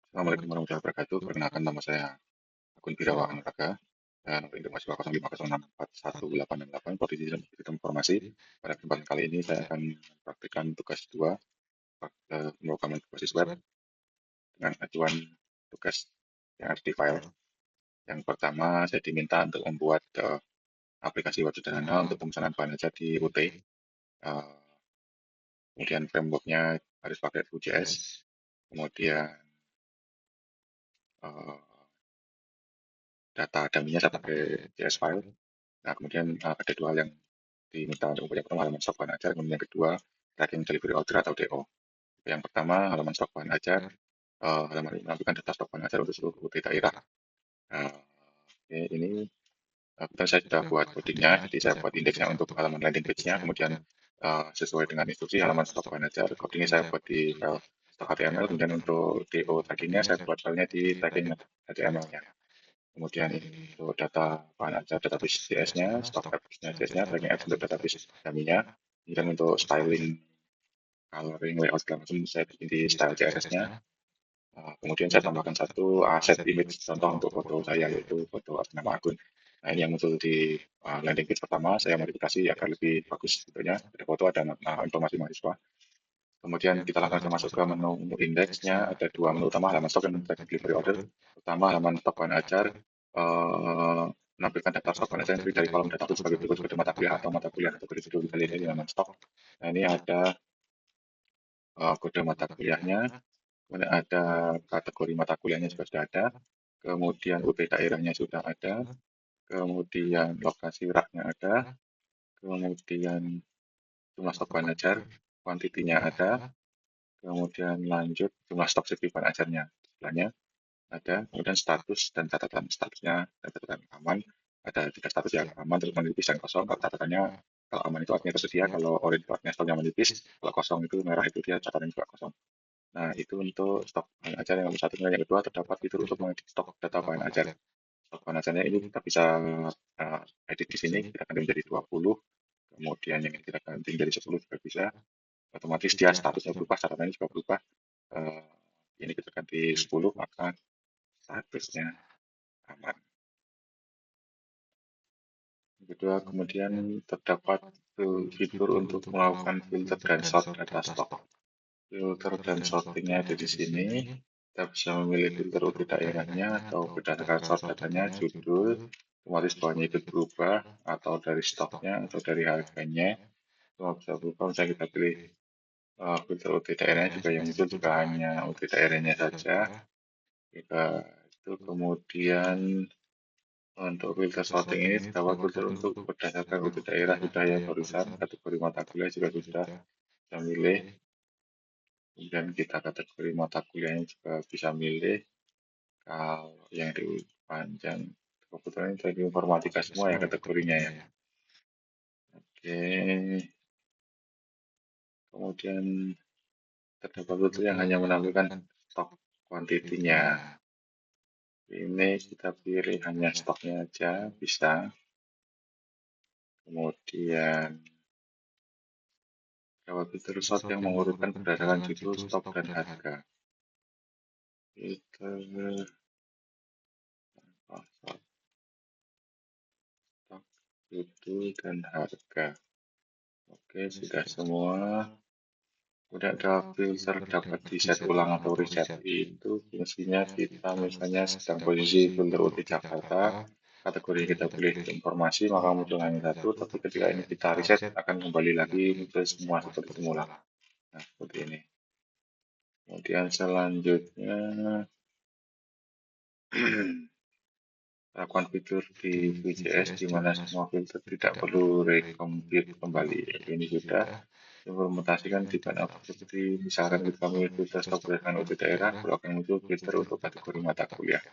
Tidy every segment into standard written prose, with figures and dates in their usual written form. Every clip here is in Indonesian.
Assalamualaikum warahmatullahi wabarakatuh. Perkenalkan, nama saya Agun Birawa Anuraga dan nomor induk mahasiswa 05064188, posisi sistem informasi. Pada kesempatan kali ini saya akan mempraktikkan tugas 2, pemrograman berbasis web dengan acuan tugas yang ada di file. Yang pertama, saya diminta untuk membuat aplikasi web sederhana untuk pemesanan bahan ajar di UT. Kemudian frameworknya harus pakai Vue.js. Kemudian data dummy-nya saya pakai JS file. Nah, kemudian ada dua hal yang diminta untuk membuat. Yang pertama, halaman stok bahan ajar. Kemudian yang kedua, tracking delivery order atau DO. Yang pertama, halaman stok bahan ajar. Halaman ini menampilkan data stok bahan ajar untuk seluruh UT daerah. Oke, ini kebetulan saya sudah buat codingnya, jadi saya buat indeksnya untuk halaman landing page-nya. Kemudian sesuai dengan instruksi halaman stok bahan ajar, codingnya saya buat di file stok HTML. Kemudian untuk DO trackingnya saya buat filenya di tracking HTML-nya. Kemudian untuk data bahan ajar, database JS-nya, stok apps-nya JS-nya, tracking apps untuk database dummy-nya. Kemudian untuk styling, coloring, layout, segala macam saya bikin di style CSS-nya. Kemudian saya tambahkan satu aset image contoh untuk foto saya, yaitu foto atas nama akun. Nah, ini yang muncul di landing page pertama, saya modifikasi agar lebih bagus bentuknya. Ada foto, ada informasi mahasiswa. Kemudian kita langsung masuk ke menu indeksnya. Ada dua menu utama, halaman stok dan tracking delivery order. Pertama, halaman stok bahan ajar menampilkan data stok bahan ajar yang terdiri dari kolom data sebagai berikut: kode mata kuliah atau mata kuliah kategori judul kali ini di halaman stok. Nah, ini ada kode mata kuliahnya, kemudian ada kategori mata kuliahnya juga sudah ada, kemudian UT daerahnya sudah ada, kemudian lokasi raknya ada, kemudian jumlah stok bahan ajar, kuantitinya ada, kemudian lanjut jumlah stok CV bahan ajarnya sebelahnya ada, kemudian status dan catatan. Statusnya dan catatan aman, ada 3 status yang aman, terus menipis dan kosong. Kalau catatannya, kalau aman itu artinya tersedia, kalau orange itu artinya stoknya menipis, kalau kosong itu merah itu dia catatannya juga kosong. Nah, itu untuk stok bahan ajar yang nomor 1. Yang kedua, terdapat fitur untuk mengedit stok data bahan ajar. Stok bahan ajarnya ini kita bisa edit di sini, kita ganti menjadi 20, kemudian yang ini kita ganti menjadi 10 juga bisa. Otomatis dia statusnya berubah, catatannya juga berubah. Ini kita ganti 10, maka statusnya aman. Yang kedua, kemudian terdapat fitur untuk melakukan filter dan sort data stok. Filter dan sortingnya ada di sini. Kita bisa memilih filter untuk daerahnya atau berdasarkan sort datanya, judul, otomatis bawahnya ikut berubah, atau dari stoknya, atau dari harganya. Semua bisa berubah. Misalnya kita pilih filter UT daerahnya, juga yang muncul juga hanya UT daerahnya saja. Kita itu kemudian untuk filter sorting ini terdapat filter untuk berdasarkan UT daerah sudah ya barusan, kategori mata kuliah juga sudah kita milih. Kemudian kita kategori mata kuliahnya juga bisa milih. Kalau yang dipanjang, kebetulan ini tadi informatika semua ya kategorinya ya. Oke. Kemudian terdapat filter yang hanya menampilkan stok kuantitinya. Ini kita pilih hanya stoknya aja, bisa. Kemudian terdapat fitur sort yang mengurutkan berdasarkan judul, stok, dan harga. Fitur stok, judul, dan harga. Oke, sudah semua. Kemudian ada filter dapat di set ulang atau reset. Itu fungsinya kita misalnya sedang posisi filter UT Jakarta, kategori kita pilih informasi, maka muncul hanya satu, tapi ketika ini kita reset akan kembali lagi muncul semua seperti semula. Nah, seperti ini. Kemudian selanjutnya lakukan fitur di Vue.js di mana semua filter tidak perlu recompute kembali. Ini sudah implementasikan di panel seperti misalkan kita memilih filter stok berdasarkan UT daerah, baru akan muncul filter untuk kategori mata kuliah.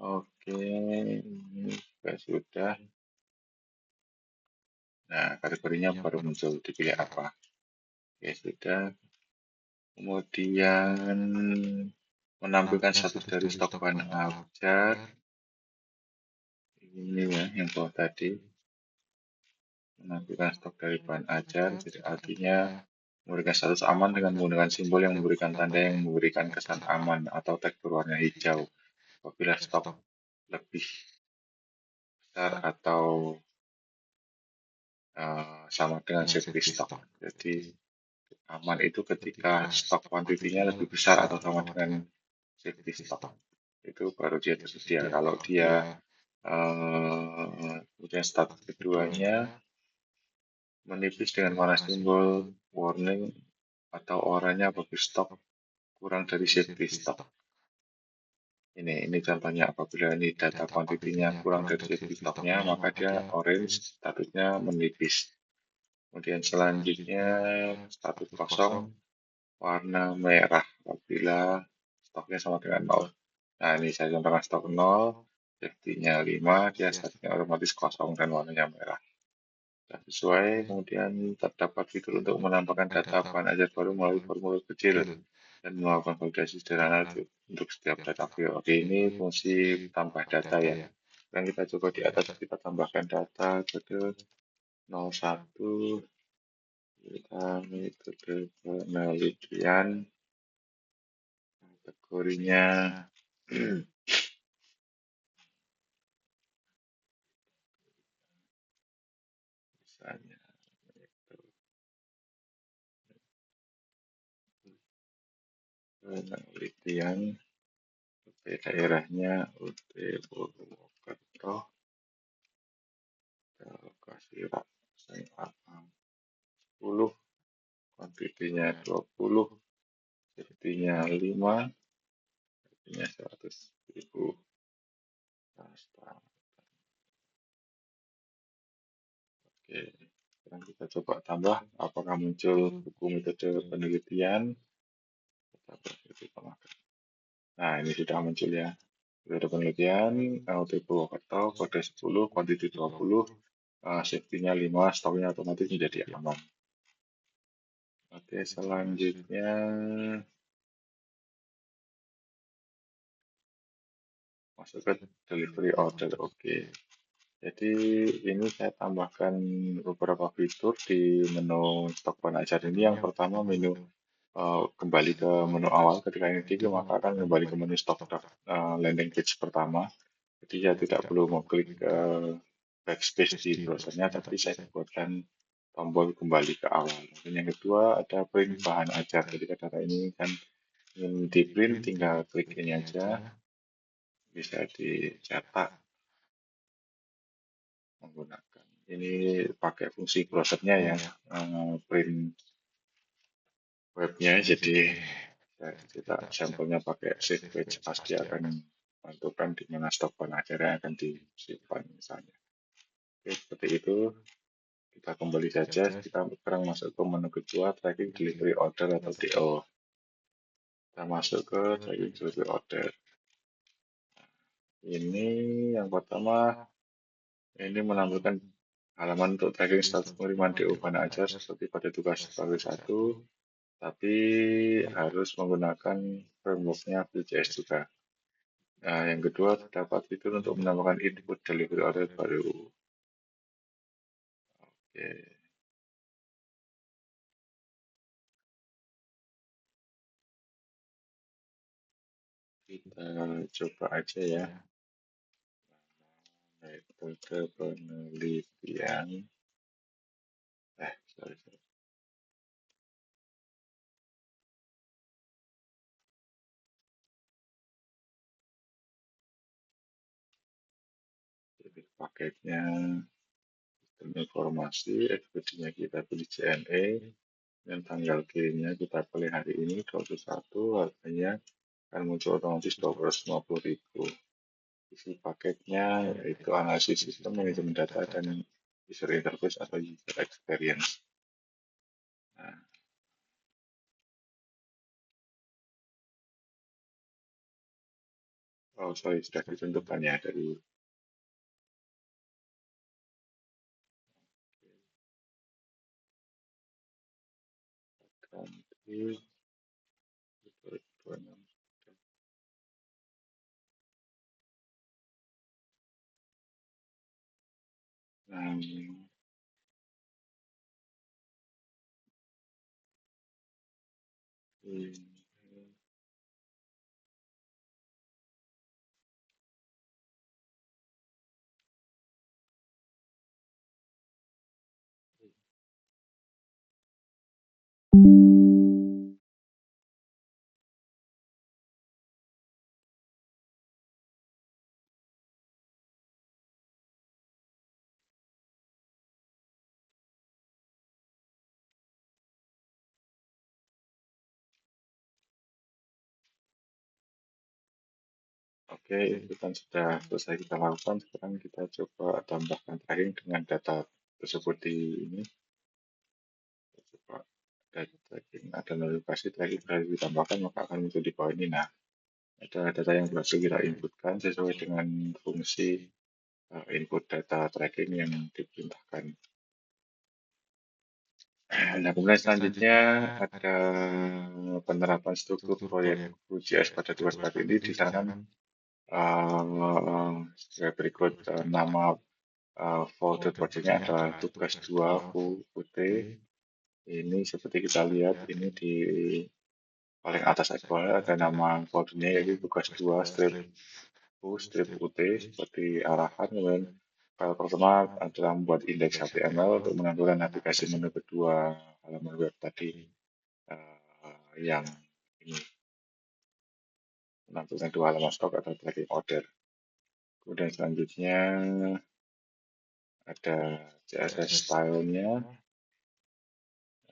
Oke, ini juga sudah. Nah, kategorinya baru muncul, dipilih apa. Oke, sudah. Kemudian menampilkan status dari stok bahan ajar. Ini ya, yang bawah tadi. Menampilkan stok dari bahan ajar, jadi artinya Memberikan status aman dengan menggunakan simbol yang memberikan tanda yang memberikan kesan aman atau tag berwarna hijau. Apabila stok lebih besar atau sama dengan safety stock. Jadi aman itu ketika stok kuantitinya lebih besar atau sama dengan safety stock. Itu baru dia tersedia. Kalau dia kemudian status keduanya menipis dengan warna simbol warning atau oranye apabila stok kurang dari safety stock. Ini contohnya, apabila ini data kuantitinya kurang dari safety stocknya, maka dia orange, statusnya menipis. Kemudian selanjutnya status kosong warna merah apabila stoknya sama dengan 0. Nah, ini saya contohkan stok 0, safety-nya 5, dia statusnya otomatis kosong dan warnanya merah. Sudah sesuai, kemudian terdapat fitur untuk menambahkan data bahan ajar baru melalui formulir kecil dan melakukan validasi sederhana untuk setiap data file. Oke, ini fungsi tambah data ya. Sekarang kita coba di atas, kita tambahkan data kode 01, kita metode penelitian, kategorinya misalnya penelitian, daerahnya UT Purwokerto, lokasi Rak 10, kuantitinya 20, safety-nya 5, safety-nya 100.000. Oke, sekarang kita coba tambah apakah muncul buku metode penelitian. Nah, ini sudah muncul ya. Metode penelitian, UT Purwokerto, kode 10, kuantiti 20, safety-nya 5, stoknya otomatis menjadi aman. Oke, selanjutnya masuk ke delivery order. Oke, jadi ini saya tambahkan beberapa fitur di menu stok bahan ajar ini. Yang pertama, menu kembali ke menu awal. Ketika ini klik, maka akan kembali ke menu stok landing page pertama. Jadi saya tidak perlu mengklik backspace di browsernya, tapi saya buatkan tombol kembali ke awal. Dan yang kedua, ada print bahan ajar. Jadi data ini kan ingin di print, tinggal klik ini aja, bisa dicetak menggunakan ini pakai fungsi browsernya ya, print webnya. Jadi kita sampelnya pakai save page, pasti akan menentukan di mana stok bahan ajar yang akan disimpan misalnya. Oke, seperti itu. Kita kembali saja, kita sekarang masuk ke menu kedua, tracking delivery order atau DO. Kita masuk ke tracking delivery order. Ini yang pertama, ini menampilkan halaman untuk tracking status pengiriman DO bahan ajar seperti pada tugas sebagai 1, tapi harus menggunakan frameworknya Vue.js juga. Nah, yang kedua, terdapat fitur untuk menambahkan input delivery order baru. Oke. Kita coba aja ya. Metode penelitian. Sorry. Jadi paketnya sistem informasi, ekspedisinya kita pilih JNE, dan tanggal kirimnya kita pilih hari ini 21, harganya akan muncul otomatis 250.000. Isi paketnya yaitu analisis sistem, manajemen data, dan user interface atau user experience. Nah, sorry, sudah ditentukan ya dari ganti. Nah, Oke, itu kan sudah selesai kita lakukan. Sekarang kita coba tambahkan tracking dengan data tersebut di ini. Kita coba data tracking, ada notifikasi tracking berhasil ditambahkan, maka akan muncul di bawah ini. Nah, ada data yang berhasil kita inputkan sesuai dengan fungsi input data tracking yang diperintahkan. Nah, kemudian selanjutnya ada penerapan struktur proyek UJS pada dua slide ini disarankan sebagai berikut. Nama folder projectnya adalah tugas 2 UT. Ini seperti kita lihat ini di paling atas equal ada nama foldernya yaitu tugas 2 strip U strip UT seperti arahan. Kemudian file pertama adalah membuat indeks HTML untuk menampilkan navigasi menu kedua halaman web tadi yang ini menampilkan dua halaman stok atau tracking order. Kemudian selanjutnya ada CSS style-nya.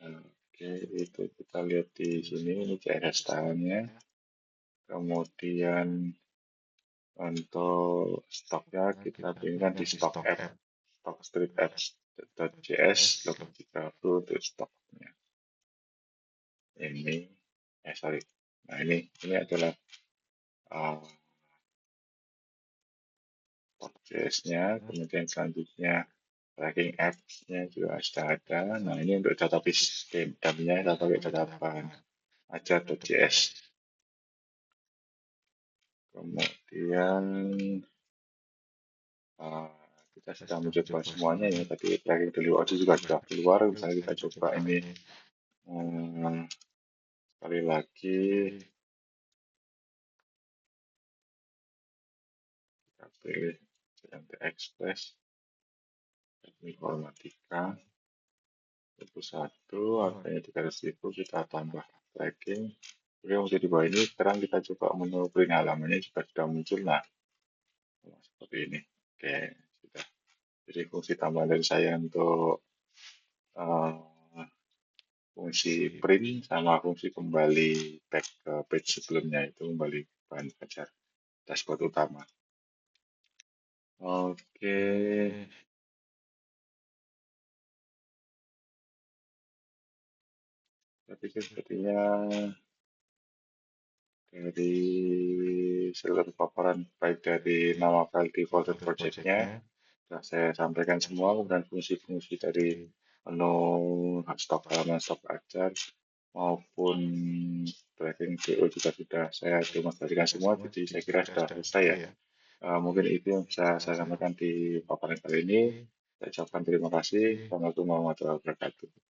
Oke, itu kita lihat di sini, ini CSS style-nya. Kemudian untuk stoknya kita pilihkan di stock app, stock strip apps.js, logica flow untuk stoknya. Ini, sorry. Nah ini adalah JS-nya, kemudian selanjutnya tracking apps-nya juga sudah ada. Nah, ini untuk database dummy-nya kita pakai databahan aja.js. Kemudian kita sudah mencoba semuanya ya, tadi tracking delivery order juga sudah keluar. Misalnya kita coba ini sekali lagi. Kita pilih CMT Express, informatika. Itu satu, harganya 300.000, kita tambah tracking. Oke, menjadi bawah ini, sekarang kita coba menu print halamannya juga sudah muncul. Nah, seperti ini. Oke, sudah. Jadi fungsi tambahan dari saya untuk fungsi print sama fungsi kembali back ke page sebelumnya itu kembali bahan belajar dashboard utama. Oke. Saya pikir sepertinya dari seluruh paparan baik dari nama file di folder project-nya sudah saya sampaikan semua, kemudian fungsi-fungsi dari menu stok halaman stok ajar maupun tracking DO juga sudah saya demonstrasikan semua, jadi saya kira sudah selesai ya. Mungkin itu yang bisa saya sampaikan di paparan kali ini. Saya ucapkan terima kasih. Assalamualaikum warahmatullahi wabarakatuh.